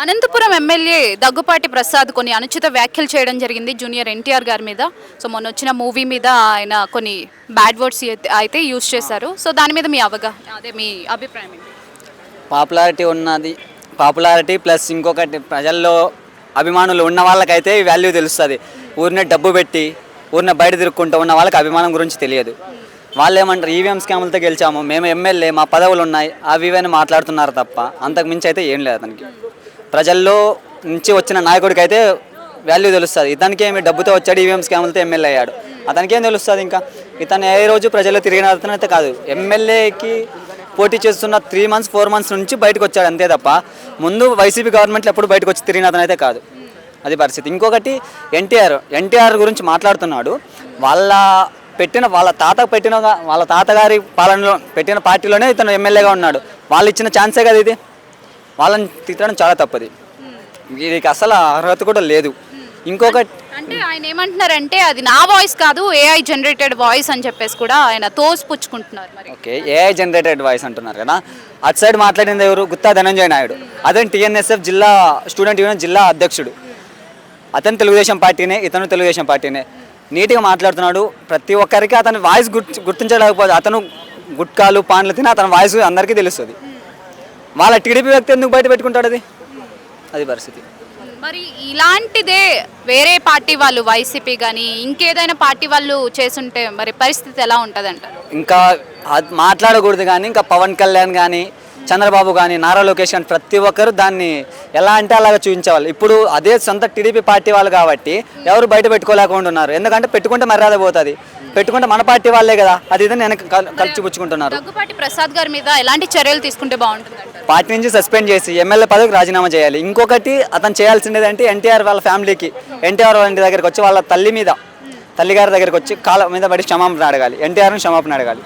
Anantapuram MLA Daggubati Prasad కొన్ని అనుచిత వ్యాఖ్యలు చేయడం జరిగింది జూనియర్ ఎన్టీఆర్ గారి మీద. సో మొన్న వచ్చిన మూవీ మీద ఆయన కొన్ని బ్యాడ్ వర్డ్స్ అయితే యూజ్ చేశారు. సో దాని మీద మీ మీ అభిప్రాయం ఏంటి? పాపులారిటీ ఉన్నది, పాపులారిటీ ప్లస్ ఇంకొకటి ప్రజల్లో అభిమానులు ఉన్న వాళ్ళకైతే ఈ వాల్యూ తెలుస్తుంది. ఊరినే డబ్బు పెట్టి ఊరినే బయట తిరుక్కుంటూ ఉన్న వాళ్ళకి అభిమానం గురించి తెలియదు. వాళ్ళు ఏమంటారు, ఈవీఎం స్కాములతో గెలిచాము, మేము ఎమ్మెల్యే, మా పదవులు ఉన్నాయి, అవి ఇవన్నీ మాట్లాడుతున్నారు తప్ప అంతకు మించి అయితే ఏం లేదు. అతనికి ప్రజల్లో నుంచి వచ్చిన నాయకుడికి అయితే వాల్యూ తెలుస్తుంది. ఇతనికి ఏమి డబ్బుతో వచ్చాడు, ఈవీఎం స్కాములతో ఎమ్మెల్యే అయ్యాడు, అతనికి ఏం తెలుస్తుంది? ఇంకా ఇతను ఏ రోజు ప్రజల్లో తిరిగిన అతను అయితే కాదు. ఎమ్మెల్యేకి పోటీ చేస్తున్న 3 months 4 months నుంచి బయటకు వచ్చాడు అంతే తప్ప ముందు వైసీపీ గవర్నమెంట్లో ఎప్పుడు బయటకు వచ్చి తిరిగిన అతను అయితే కాదు. అది పరిస్థితి. ఇంకొకటి ఎన్టీఆర్ గురించి మాట్లాడుతున్నాడు. వాళ్ళ తాతగారి పాలనలో పెట్టిన పార్టీలోనే ఇతను ఎమ్మెల్యేగా ఉన్నాడు. వాళ్ళు ఇచ్చిన ఛాన్సే కదా ఇది. వాళ్ళని తిట్టడం చాలా తప్పది. వీరికి అసలు అర్హత కూడా లేదు. ఇంకొకటి అంటే ఆయన ఏమంటున్నారంటే అది నా వాయిస్ కాదు, ఏఐ జనరేటెడ్ వాయిస్ అని చెప్పేసి కూడా ఆయన తోసిపుచ్చుకుంటున్నారు. మరి ఓకే, ఏఐ జనరేటెడ్ వాయిస్ అంటున్నారు కదా. అటు సైడ్ మాట్లాడింది ఎవరు? గుత్తా ధనంజయ నాయుడు. అతను టీఎన్ఎస్ఎఫ్ జిల్లా స్టూడెంట్ యూనియన్ జిల్లా అధ్యక్షుడు. అతను తెలుగుదేశం పార్టీనే, ఇతను తెలుగుదేశం పార్టీనే. నీట్గా మాట్లాడుతున్నాడు. ప్రతి ఒక్కరికి అతని వాయిస్ గుర్తించలేకపోతే అతను గుట్కాలు పాన్లు తిని అతని వాయిస్ అందరికీ తెలుస్తుంది. వాళ్ళ టీడీపీ వ్యక్తి ఎందుకు బయట పెట్టుకుంటాడు? అది పరిస్థితి. మరి ఇలాంటిదే వేరే పార్టీ వాళ్ళు, వైసీపీ కానీ ఇంకేదైనా పార్టీ వాళ్ళు చేస్తుంటే మరి పరిస్థితి ఎలా ఉంటుంది అంటారు? ఇంకా మాట్లాడకూడదు. కానీ ఇంకా పవన్ కళ్యాణ్ కానీ, చంద్రబాబు కానీ, నారా లోకేష్ కానీ ప్రతి ఒక్కరు దాన్ని ఎలా అంటే అలాగా చూపించేవాళ్ళు. ఇప్పుడు అదే సొంత టీడీపీ పార్టీ వాళ్ళు కాబట్టి ఎవరు బయట పెట్టుకోలేకుండా ఉన్నారు. ఎందుకంటే పెట్టుకుంటే మర్యాద పోతుంది. పెట్టుకుంటే మన పార్టీ వాళ్ళే కదా, అది ఇది నేను కలిసిపుచ్చుకుంటున్నారు. దగ్గుపాటి ప్రసాద్ గారి మీద ఎలాంటి చర్యలు తీసుకుంటే బాగుంటుంది? పార్టీ నుంచి సస్పెండ్ చేసి ఎమ్మెల్యే పదవికి రాజీనామా చేయాలి. ఇంకొకటి అతను చేయాల్సింది అంటే ఎన్టీఆర్ వాళ్ళ ఫ్యామిలీకి, ఎన్టీఆర్ వాళ్ళ ఇంటి దగ్గరికి వచ్చి వాళ్ళ తల్లిగారి దగ్గరికి వచ్చి కాళ్ళ మీద పడి క్షమాపణ అడగాలి. ఎన్టీఆర్ని క్షమాపణ అడగాలి.